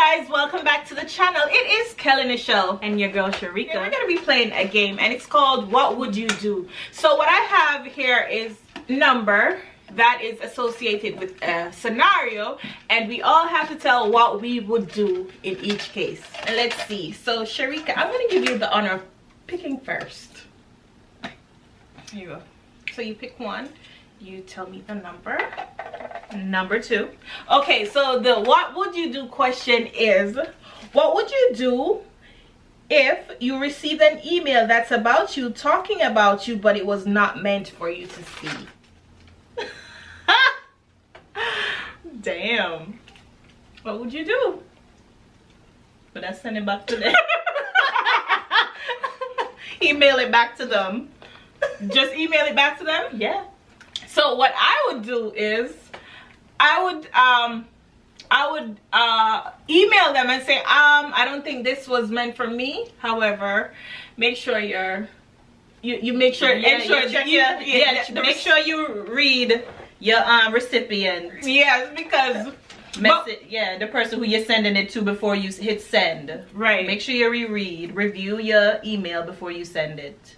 guys, welcome back to the channel. It is kellyneshell and your girl Sharika. We're gonna be playing a game and it's called What Would You Do? So what I have here is number that is associated with a scenario, and we all have to tell what we would do in each case. And let's see. So Sharika, I'm gonna give you the honor of picking first. Here you go. So you pick one, you tell me the number. Number 2. Okay, so the what would you do question is, what would you do if you received an email that's about you, talking about you, but it was not meant for you to see? Damn. What would you do? But I send it back to them. Email it back to them. Just email it back to them? Yeah. So what I would do is I would email them and say, I don't think this was meant for me. However, make sure you make sure, make sure you read your recipient. Yes, because the person who you're sending it to before you hit send. Right. Make sure you review your email before you send it.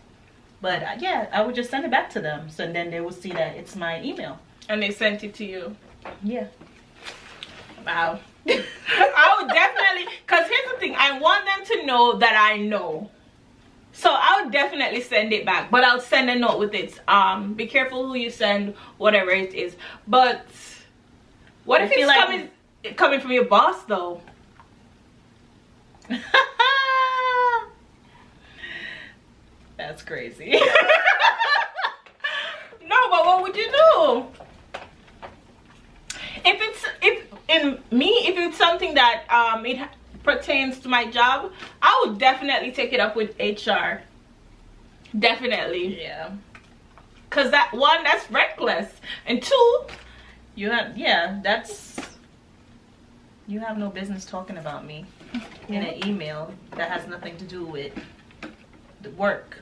But yeah, I would just send it back to them, so then they will see that it's my email. And they sent it to you. Yeah. Wow. I would definitely, because here's the thing, I want them to know that I know. So I would definitely send it back, but I'll send a note with it. Be careful who you send, whatever it is. But what if it's coming from your boss though? That's crazy. No, but what would you do? If it's something that it pertains to my job, I would definitely take it up with HR. Definitely. Yeah. Cause that's reckless, and two, you have no business talking about me in an email that has nothing to do with the work.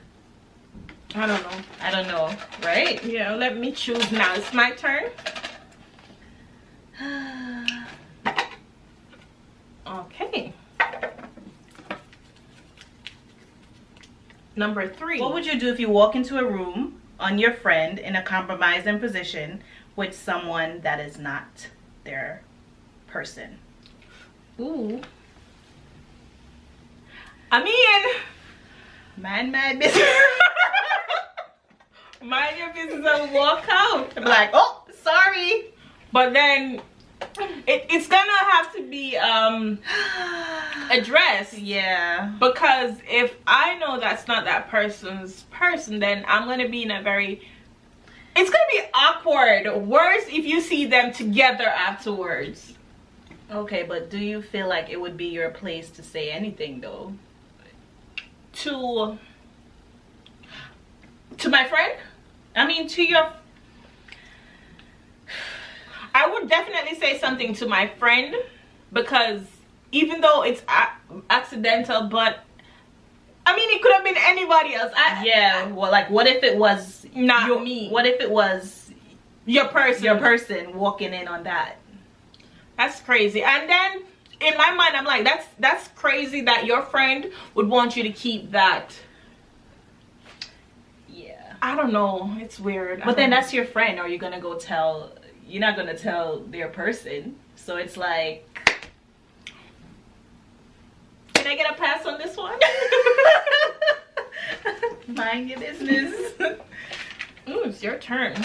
I don't know, right? Yeah, let me choose now. It's my turn. Okay. Number 3. What would you do if you walk into a room on your friend in a compromising position with someone that is not their person? Ooh. I mean, mind my business. Mind your business and walk out. I'm like, oh, sorry. But then it's gonna have to be addressed. Yeah. Because if I know that's not that person's person, then I'm gonna be in a it's gonna be awkward. Worse if you see them together afterwards. Okay, but do you feel like it would be your place to say anything though? To my friend? I mean, to your... I would definitely say something to my friend, because even though it's accidental, but I mean, it could have been anybody else. Well, like, what if it was not me? What if it was your person? Your person walking in on that? That's crazy. And then in my mind, I'm like, that's crazy that your friend would want you to keep that. Yeah. I don't know. It's weird. But then that's your friend. Are you gonna go tell? You're not gonna tell their person. So it's like, can I get a pass on this one? Mind your business. Ooh, it's your turn.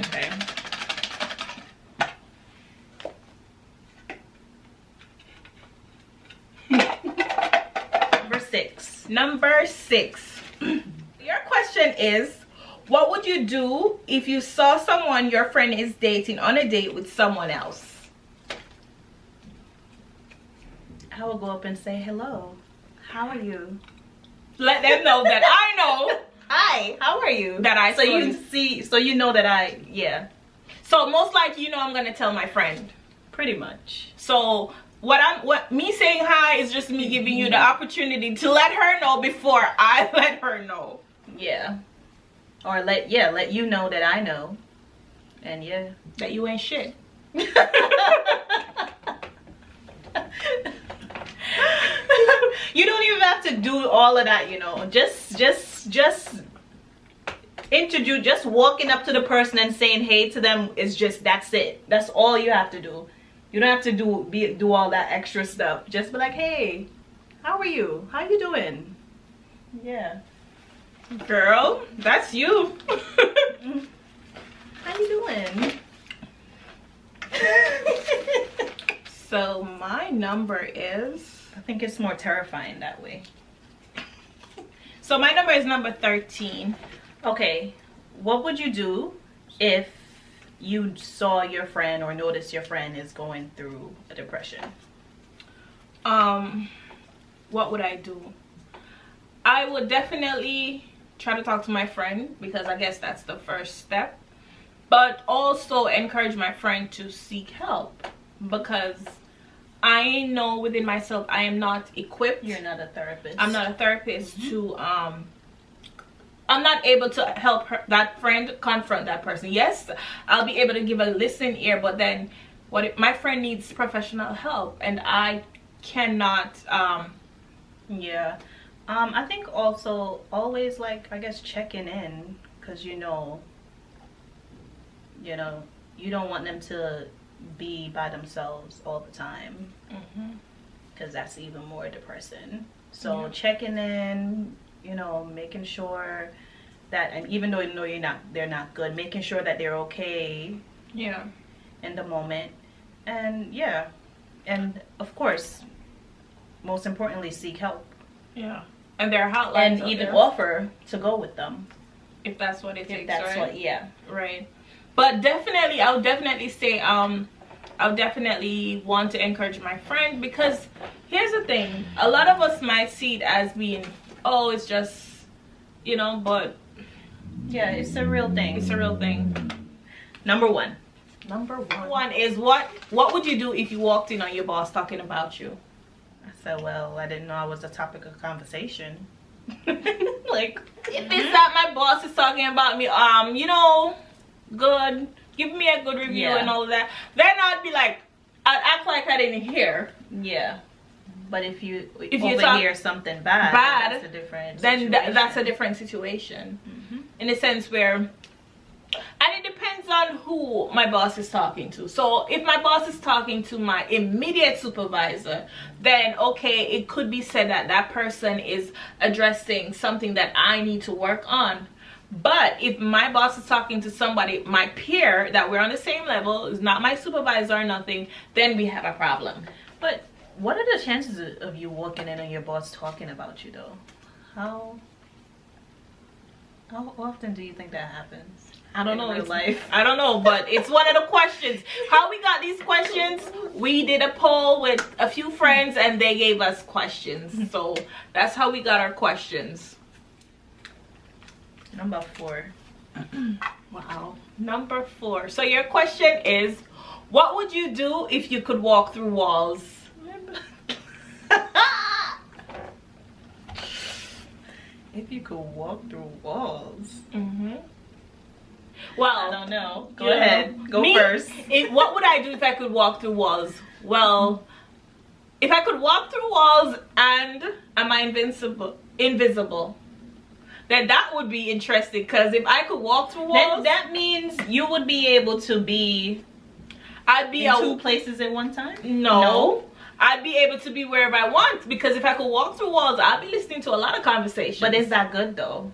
Okay. Number 6. Your question is, what would you do if you saw someone your friend is dating on a date with someone else? I will go up and say, hello, how are you? Let them know that I know. Hi, how are you? That I so saw you see, so you know that I, yeah. So most likely, you know, I'm gonna tell my friend. Pretty much. So what me saying hi is just me giving you the opportunity to let her know before I let her know. Yeah. Or let you know that I know. And yeah. That you ain't shit. to do all of that, you know. Just introduce, just walking up to the person and saying hey to them is just, that's it. That's all you have to do. You don't have to do all that extra stuff. Just be like, hey, how are you? How you doing? Yeah. Girl, that's you. How you doing? So my number is, I think it's more terrifying that way. So my number is number 13. Okay, what would you do if you saw your friend or noticed your friend is going through a depression? What would I do? I would definitely try to talk to my friend, because I guess that's the first step. But also encourage my friend to seek help, because I know within myself I am not equipped. You're not a therapist. I'm not a therapist to I'm not able to help that friend confront that person. Yes, I'll be able to give a listening ear, but then what if my friend needs professional help and I cannot yeah. I think also always, like, I guess checking in, because you know you don't want them to be by themselves all the time, because that's even more depressing. So checking in, you know, making sure that, and even though you know they're not good, making sure that they're okay in the moment. And yeah, and of course, most importantly, seek help. Yeah. And there are hotlines, and even offer to go with them if that's what it takes. If that's right? what, right. But definitely, I would definitely say I would definitely want to encourage my friend, because here's the thing: a lot of us might see it as being, oh, it's just, you know, but yeah, it's a real thing. It's a real thing. Number one is what would you do if you walked in on your boss talking about you? I said, well, I didn't know I was the topic of conversation. Like, if it's that my boss is talking about me, you know, good, give me a good review and all of that, then I'd be like, I'd act like I didn't hear. Yeah. But if you overhear something bad, that's a different situation. That's a different situation. In a sense where, and it depends on who my boss is talking to. So if my boss is talking to my immediate supervisor, then okay, it could be said that that person is addressing something that I need to work on. But if my boss is talking to somebody, my peer, that we're on the same level, is not my supervisor or nothing, then we have a problem. But what are the chances of you walking in and your boss talking about you, though? How often do you think that happens? I don't know. In real life? I don't know, but it's one of the questions. How we got these questions? We did a poll with a few friends and they gave us questions. So that's how we got our questions. Number 4. Wow. Number 4. So your question is, what would you do if you could walk through walls? If you could walk through walls. Well, I don't know. Go ahead. Go first. What would I do if I could walk through walls? Well, if I could walk through walls and am I invisible? Then that would be interesting, because if I could walk through walls, that means you would be able to be. I'd be in 2 places at one time. No. I'd be able to be wherever I want, because if I could walk through walls, I'd be listening to a lot of conversations. But is that good though?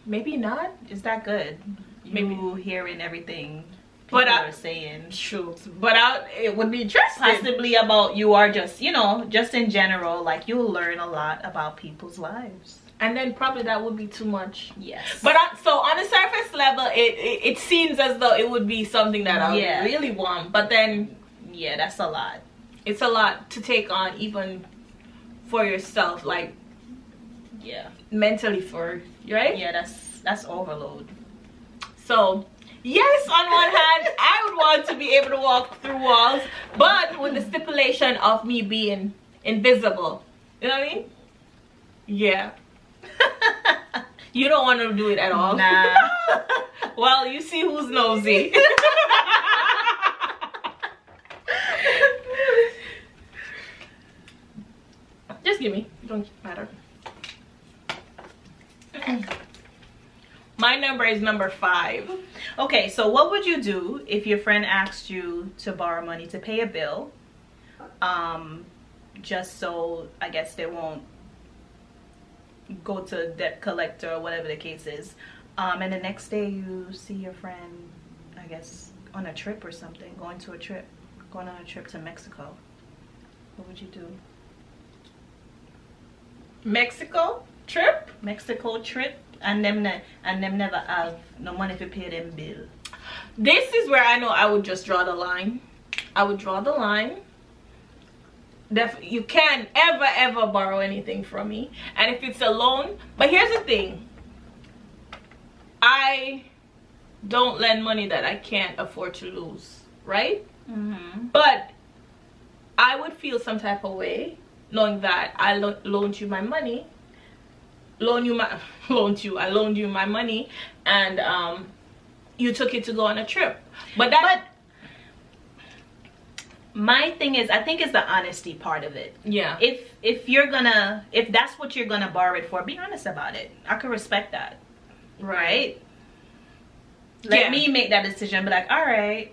Maybe not. Is that good? Maybe you hearing everything people are saying. Shoot. But it would be interesting. Possibly about you are just, you know, just in general, like you'll learn a lot about people's lives. And then probably that would be too much. Yes. But so on the surface level, it seems as though it would be something that I would really want. But then, yeah, that's a lot. It's a lot to take on, even for yourself, like, mentally, right? Yeah, that's overload. So yes, on one hand, I would want to be able to walk through walls, but with the stipulation of me being invisible. You know what I mean? Yeah. You don't want to do it at all? Nah. Well, you see who's nosy. just give me. It don't matter. My number is number 5. Okay, so what would you do if your friend asked you to borrow money to pay a bill? Just so I guess they won't go to debt collector or whatever the case is. And the next day you see your friend, I guess, on a trip or something, going on a trip to Mexico. What would you do? Mexico trip? Mexico trip, and them never have no money to pay them bill. This is where I know I would just draw the line. I would draw the line. You can't ever borrow anything from me. And if it's a loan, but here's the thing. I don't lend money that I can't afford to lose, right? Mm-hmm. But I would feel some type of way knowing that I loaned you my money. I loaned you my money, and you took it to go on a trip. But my thing is, I think it's the honesty part of it. Yeah. If that's what you're gonna borrow it for, be honest about it. I could respect that. Right? Let me make that decision. Be like, all right,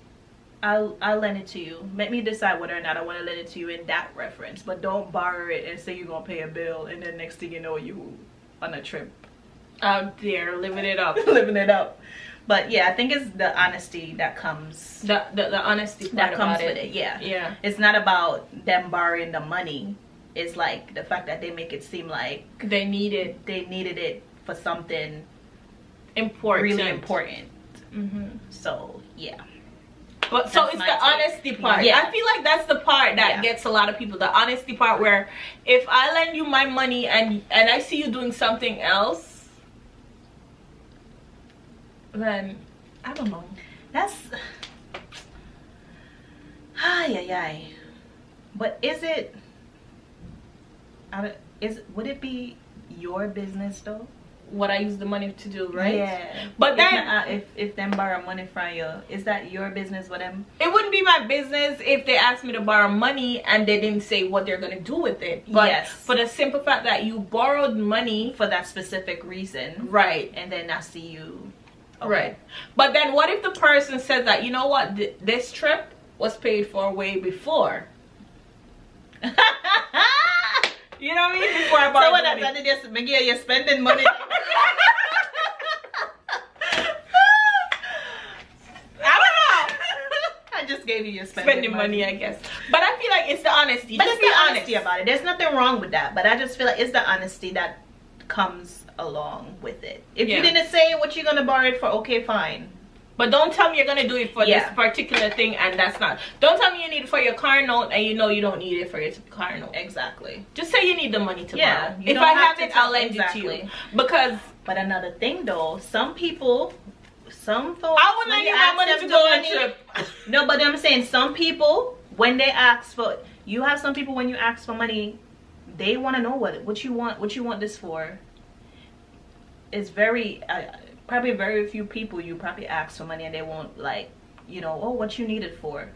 I'll lend it to you. Let me decide whether or not I want to lend it to you in that reference. But don't borrow it and say you're gonna pay a bill, and then next thing you know, you on a trip out there living it up. living it up. But yeah, I think it's the honesty that comes. The honesty part that comes about with it. Yeah. Yeah. It's not about them borrowing the money. It's like the fact that they make it seem like they needed it for something important, really important. Mm-hmm. So yeah. But so it's the honesty part. Yeah. I feel like that's the part that gets a lot of people. The honesty part, where if I lend you my money and I see you doing something else, then I don't know. That's ay. But would it be your business though? What I use the money to do, right? Yeah. But then if them borrow money from you, is that your business with them? It wouldn't be my business if they asked me to borrow money and they didn't say what they're gonna do with it. But for the simple fact that you borrowed money for that specific reason, right? And then I see you, right? But then what if the person says that, you know what, this trip was paid for way before? You know what I mean? Before I borrowed money. So what just Miguel, you're spending money. I don't know. I just gave you your spending money, I guess. But I feel like it's the honesty. But it's the honesty about it. There's nothing wrong with that. But I just feel like it's the honesty that comes along with it. If you didn't say what you're gonna borrow it for, okay, fine. But don't tell me you're gonna do it for this particular thing and that's not. Don't tell me you need it for your car note and you know you don't need it for your car note. Exactly. Just say you need the money to borrow. If I have it, I'll lend it to you. Because. But another thing though, some folks. I would lend you my money to go on a trip. No, but I'm saying some people, when they ask for, you have some people when you ask for money, they want to know what you want this for. It's very. Probably very few people you probably ask for money and they won't what you need it for.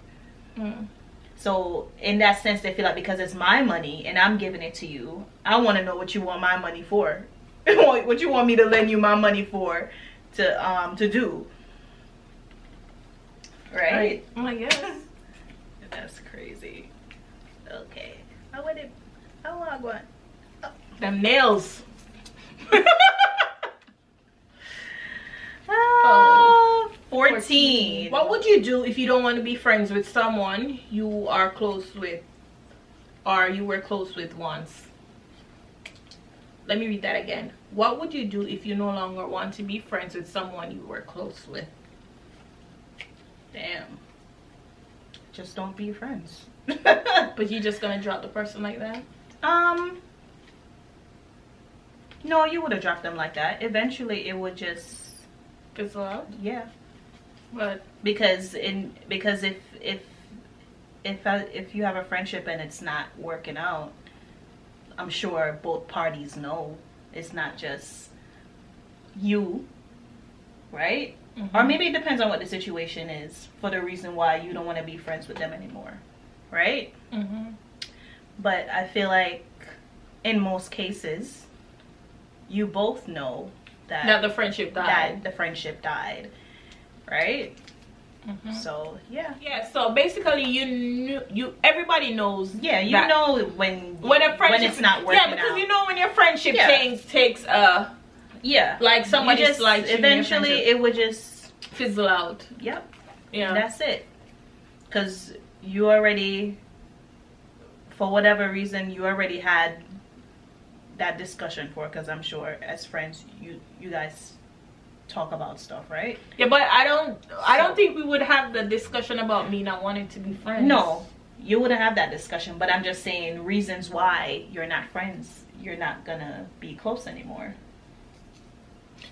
So in that sense they feel like because it's my money and I'm giving it to you, I want to know what you want my money for. What you want me to lend you my money for to do, right? Oh my gosh. That's crazy. Okay, I want to go on. Them nails. 14. What would you do if you don't want to be friends with someone you are close with or you were close with once? Let me read that again. What would you do if you no longer want to be friends with someone you were close with? Damn. Just don't be friends. But you just gonna drop the person like that? No, you would have dropped them like that. Eventually it would just fizzle out. Yeah. But because if you have a friendship and it's not working out, I'm sure both parties know it's not just you, right? Or maybe it depends on what the situation is for the reason why you don't want to be friends with them anymore, right? But I feel like in most cases, you both know that the friendship died. Right? So yeah. So basically, everybody knows. Yeah, you know when a friendship, when it's not working. Yeah, because out. You know when your friendship takes like somebody just slights you, eventually it would just fizzle out. Yep. Yeah. That's it. Because you already, for whatever reason, you already had that discussion for. Because I'm sure as friends, you guys talk about stuff, right? Yeah, but I don't think we would have the discussion about me not wanting to be friends. No, you wouldn't have that discussion, but I'm just saying reasons why you're not friends. You're not gonna be close anymore.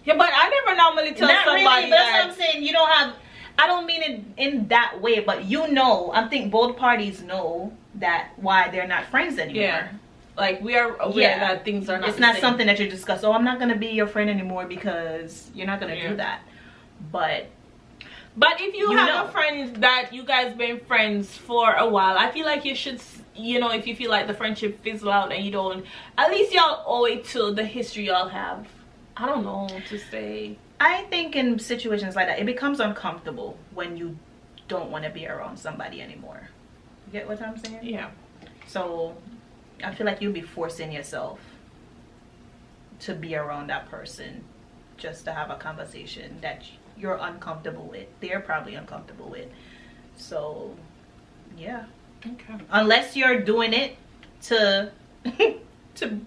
Yeah, but I never normally tell somebody really, but that's what I'm saying. You don't have, I don't mean it in that way, but you know, I think both parties know that why they're not friends anymore. Yeah. Like, we are aware that things are not It's not something that you discuss. Oh, I'm not going to be your friend anymore, because you're not going to do that. But if you have a friend that you guys been friends for a while, I feel like you should, if you feel like the friendship fizzle out and you don't, at least y'all owe it to the history y'all have. I don't know to say. I think in situations like that, it becomes uncomfortable when you don't want to be around somebody anymore. You get what I'm saying? Yeah. So I feel like you'll be forcing yourself to be around that person just to have a conversation that you're uncomfortable with. They're probably uncomfortable with. So, yeah. Okay. Unless you're doing it to to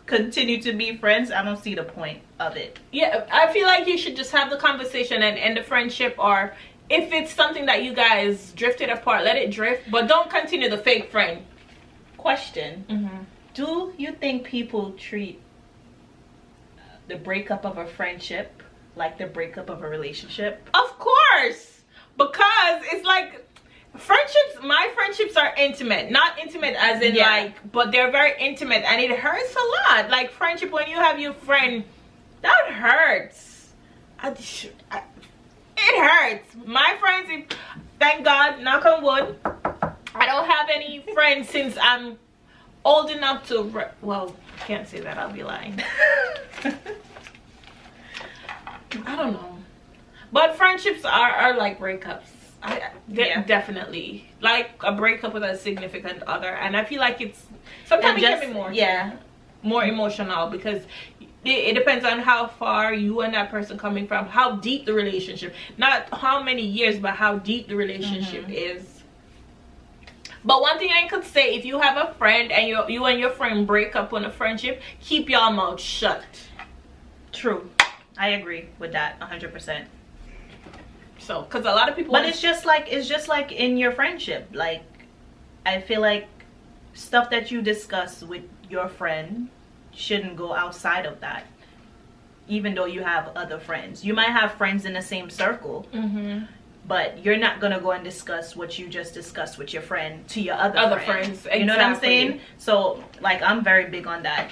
continue to be friends, I don't see the point of it. Yeah, I feel like you should just have the conversation and end the friendship, or if it's something that you guys drifted apart, let it drift, but don't continue the fake friend. Question. Do you think people treat the breakup of a friendship like the breakup of a relationship? Of course, because it's like my friendships are intimate, not intimate as in but they're very intimate, and it hurts a lot. Like, friendship, when you have your friend, that hurts. It hurts. My friends, thank God, knock on wood, I don't have any friends since I'm old enough to well, I can't say that, I'll be lying. I don't know, but friendships are like breakups. Definitely like a breakup with a significant other, and I feel like it's sometimes it can be more emotional, because it depends on how far you and that person coming from, how deep the relationship, not how many years, but how deep the relationship is. But one thing I could say, if you have a friend and you and your friend break up on a friendship, keep your mouth shut. True, I agree with that 100%. So, because a lot of people, but it's just like in your friendship, like, I feel like stuff that you discuss with your friend shouldn't go outside of that. Even though you have other friends, you might have friends in the same circle, but you're not gonna go and discuss what you just discussed with your friend to your other friends. Exactly. You know what I'm saying? So, like, I'm very big on that.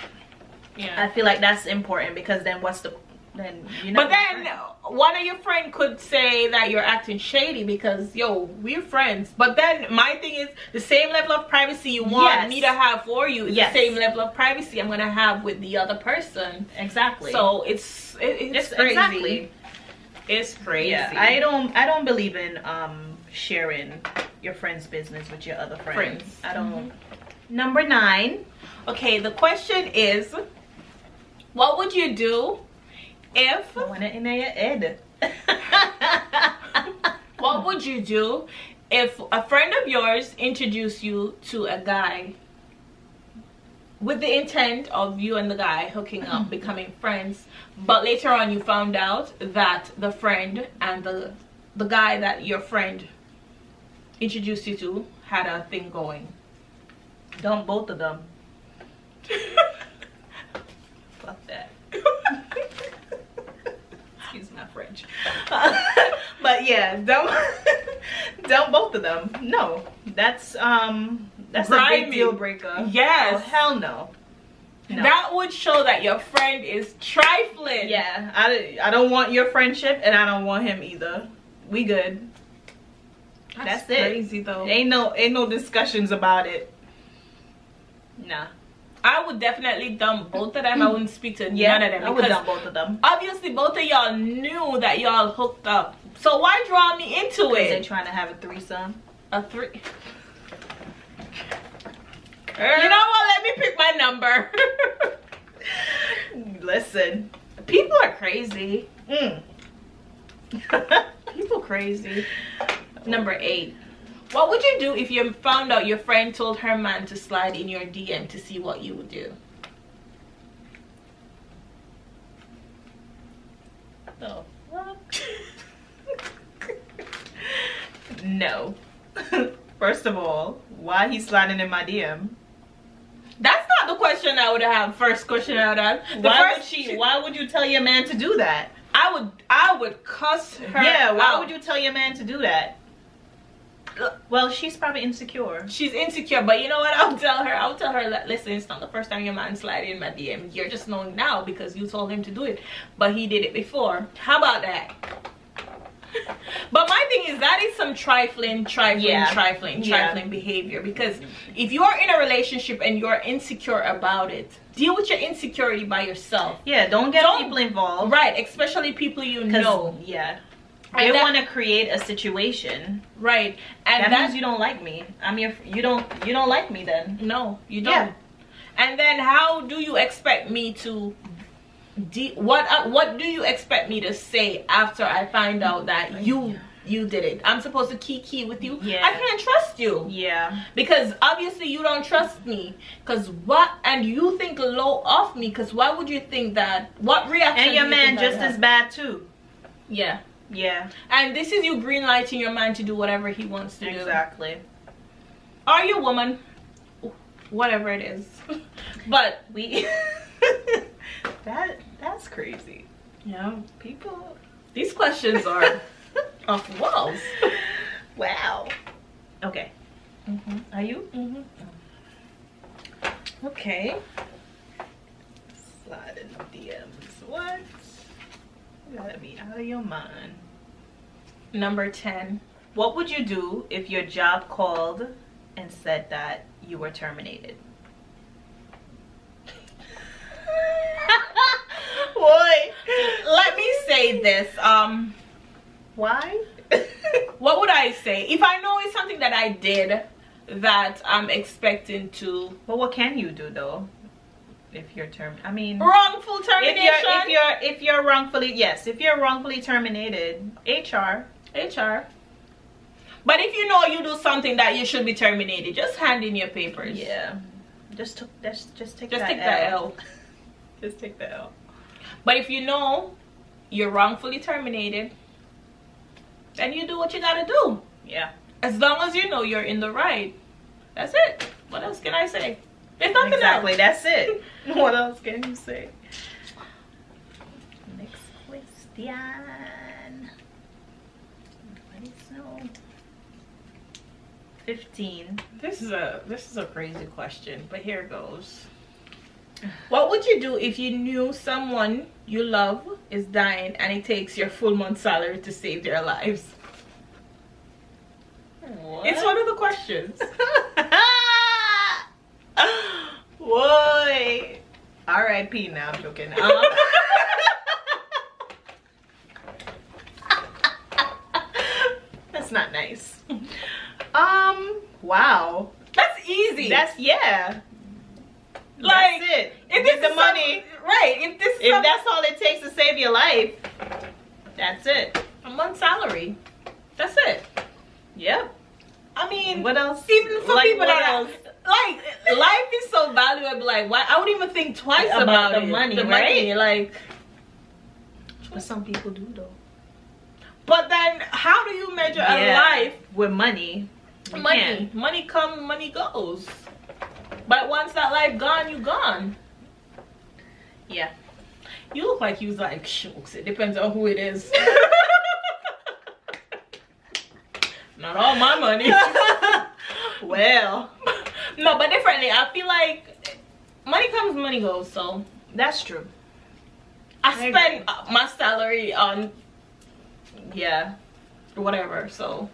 Yeah, I feel like that's important, because then but then one of your friend could say that you're acting shady because, we're friends. But then my thing is, the same level of privacy you want me to have for you is the same level of privacy I'm gonna have with the other person. Exactly. So it's crazy. Exactly. It's crazy. Yeah, I don't believe in sharing your friend's business with your other friends. I don't. Number 9. Okay, the question is, what would you do if what would you do if a friend of yours introduced you to a guy with the intent of you and the guy hooking up, becoming friends, but later on you found out that the friend and the guy that your friend introduced you to had a thing going? Dump both of them. Fuck that. Excuse my French. But yeah, dump both of them. No, that's a big deal breaker. Yes. Oh, hell no. That would show that your friend is trifling. Yeah, I don't want your friendship, and I don't want him either. We good. That's it. Crazy though. Ain't no discussions about it. Nah. I would definitely dump both of them. I wouldn't speak to none of them. I would dump both of them. Obviously, both of y'all knew that y'all hooked up. So why draw me into it? They're trying to have a threesome. A three. You know what? Let me pick my number. Listen. People are crazy. Mm. People crazy. Number 8. What would you do if you found out your friend told her man to slide in your DM to see what you would do? The fuck? No. First of all, why he's sliding in my DM? That's not the question I would have. First question I would have. Why would you tell your man to do that? I would cuss her. Yeah, why out. would you tell your man to do that? Well, she's probably insecure. She's insecure, but you know what? I'll tell her, listen, it's not the first time your man sliding in my DM. You're just knowing now because you told him to do it, but he did it before. How about that? But my thing is that is some trifling behavior, because if you are in a relationship and you're insecure about it, deal with your insecurity by yourself. Yeah, don't get people involved. Right, especially people you know. Yeah. They want to create a situation. Right. And that means you don't like me. I mean, you don't like me then. No, you don't. Yeah. And then how do you expect me to what do you expect me to say after I find out that you did it? I'm supposed to kiki with you? Yeah. I can't trust you. Yeah. Because obviously you don't trust me. And you think low of me, because why would you think that? What reaction? And your man just as bad too. Yeah. Yeah. And this is you green lighting your man to do whatever he wants to do. Exactly. Are you a woman? Whatever it is. But we that's crazy. Yeah, people, these questions are off the walls. Wow. Okay. Are you? Okay. Slide in the DMs. What? You gotta be out of your mind. Number 10. What would you do if your job called and said that you were terminated? Boy, let me say this. Why? What would I say? If I know it's something that I did that I'm expecting to. Well, what can you do though? If you're wrongful termination. If you're wrongfully terminated, HR. But if you know you do something that you should be terminated, just hand in your papers. Yeah. Just take that L. Just take the L. But if you know you're wrongfully terminated, then you do what you gotta do. Yeah. As long as you know you're in the right. That's it. What else can I say? There's nothing exactly, else. That's it. What else can you say? Next question. What is so? 15. This is a crazy question, but here goes. What would you do if you knew someone you love is dying and it takes your full month salary to save their lives? What? It's one of the questions. Boy. R.I.P. Now I'm joking. That's not nice. Wow. That's easy. Yeah. Like, that's it. If Get the money. Right. If that's all it takes to save your life, that's it. A month's salary. That's it. Yep. I mean, what else? Even for people what that else? like life is so valuable. Like, why? I wouldn't even think twice about the money, right? Money, like. But some people do though. But then, how do you measure a life with money? Money comes, money goes. But once that life gone, you gone. Yeah. You look like you was like, shucks, it depends on who it is. Not all my money. Well. No, but differently. I feel like money comes, money goes, so. That's true. I spend my salary on, yeah, whatever, so.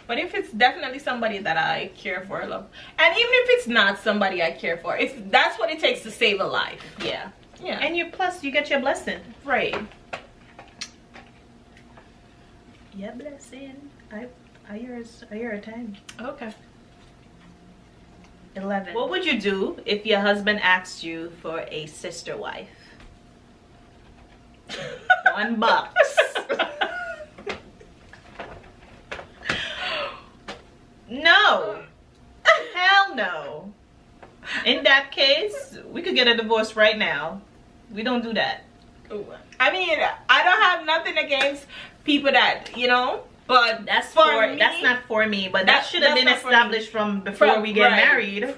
But if it's definitely somebody that I care for, love, and even if it's not somebody I care for, if that's what it takes to save a life. Yeah. Yeah. And you get your blessing. Right. Yeah, blessing. I hear a 10. Okay. 11. What would you do if your husband asked you for a sister wife? $1. No. Hell no. In that case, we could get a divorce right now. We don't do that. I mean, I don't have nothing against people that, you know, but that's me, that's not for me. But that should have been established from before we get married.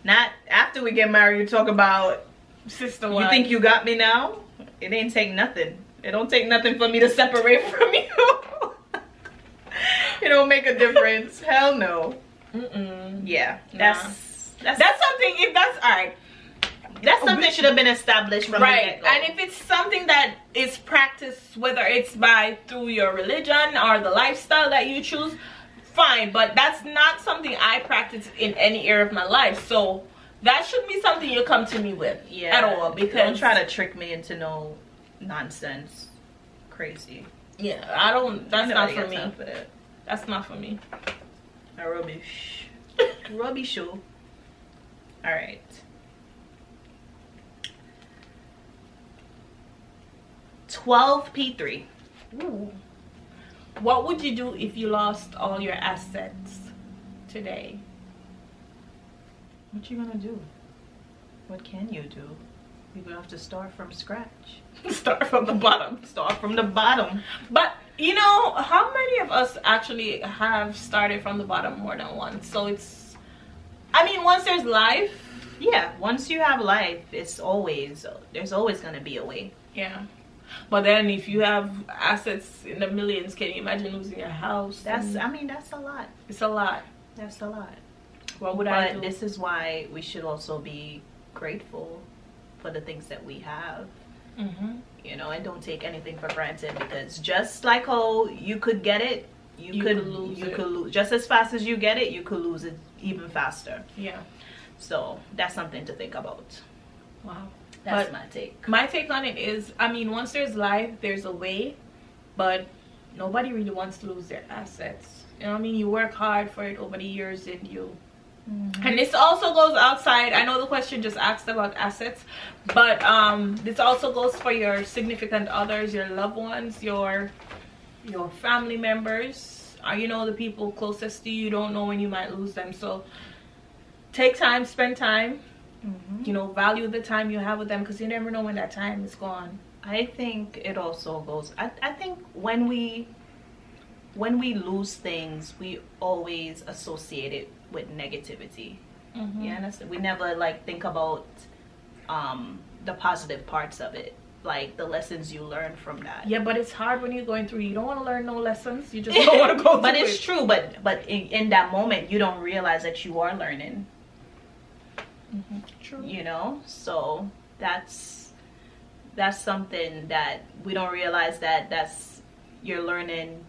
Not after we get married. You talk about sister wife. You think you got me now? It ain't take nothing. It don't take nothing for me to separate from you. It don't make a difference. Hell no. Yeah, that's something. If that's all right, that's something should have been established from the get-go. And if it's something that is practiced, whether it's through your religion or the lifestyle that you choose, fine. But that's not something I practice in any area of my life. So that shouldn't be something you come to me with at all. Because don't try to trick me into no nonsense, crazy. Yeah, I don't. That's not for me. For that. That's not for me. Rubbish. Rubbish show. All right. $12P3. Ooh. What would you do if you lost all your assets today? What you gonna do? What can you do? You're gonna have to start from scratch. Start from the bottom. Start from the bottom. But you know, how many of us actually have started from the bottom more than once? So it's, I mean, once there's life. Yeah, once you have life, there's always gonna be a way. Yeah. But then if you have assets in the millions, can you imagine losing your house? That's a lot. It's a lot. That's a lot. What would I do? But this is why we should also be grateful for the things that we have. You know, and don't take anything for granted, because just like how you could get it, you could lose just as fast as you get it. You could lose it even faster. Yeah. So that's something to think about. Wow. That's my take. My take on it is, I mean, once there's life, there's a way, but nobody really wants to lose their assets. You know what I mean? You work hard for it over the years, and you. And this also goes outside. I know the question just asked about assets, but this also goes for your significant others, your loved ones, your family members, you know, the people closest to you. You don't know when you might lose them. So take time, spend time, you know, value the time you have with them, because you never know when that time is gone. I think it also goes, I think when we lose things, we always associate it with negativity. Yeah, we never like think about the positive parts of it, like the lessons you learn from that. Yeah, but it's hard when you're going through. You don't want to learn no lessons. You just don't want to go. But it's true. But in that moment, you don't realize that you are learning. True. You know, so that's something that we don't realize, that's you're learning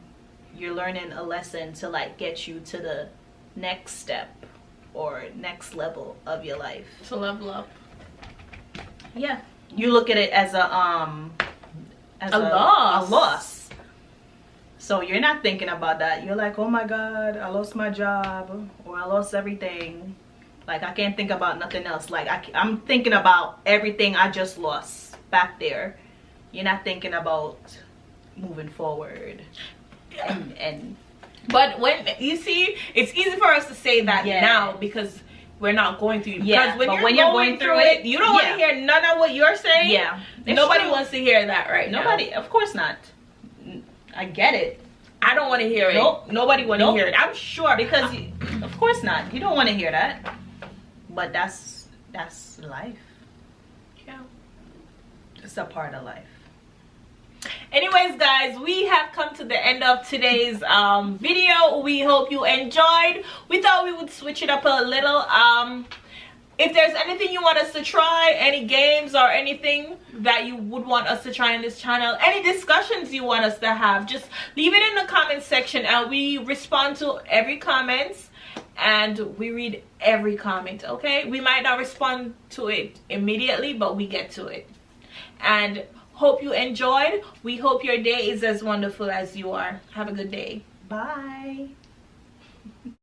a lesson to like get you to the next step or next level of your life. To level up. Yeah. You look at it as a loss. So you're not thinking about that. You're like, oh my God, I lost my job, or I lost everything. Like, I can't think about nothing else. Like, I'm thinking about everything I just lost back there. You're not thinking about moving forward. But when you see, it's easy for us to say that now because we're not going through it. Because when you're going through it, you don't want to hear none of what you're saying. Yeah. Nobody wants to hear that now. Nobody, of course not. I get it. I don't want to hear it. Nope. Nobody want to hear it. I'm sure. Because, of course not. You don't want to hear that. But that's life. Yeah. It's a part of life. Anyways, guys, we have come to the end of today's video. We hope you enjoyed. We thought we would switch it up a little. If there's anything you want us to try, any games or anything that you would want us to try in this channel, any discussions you want us to have, just leave it in the comment section, and we respond to every comment and we read every comment. Okay, we might not respond to it immediately, but we get to it. And hope you enjoyed. We hope your day is as wonderful as you are. Have a good day. Bye.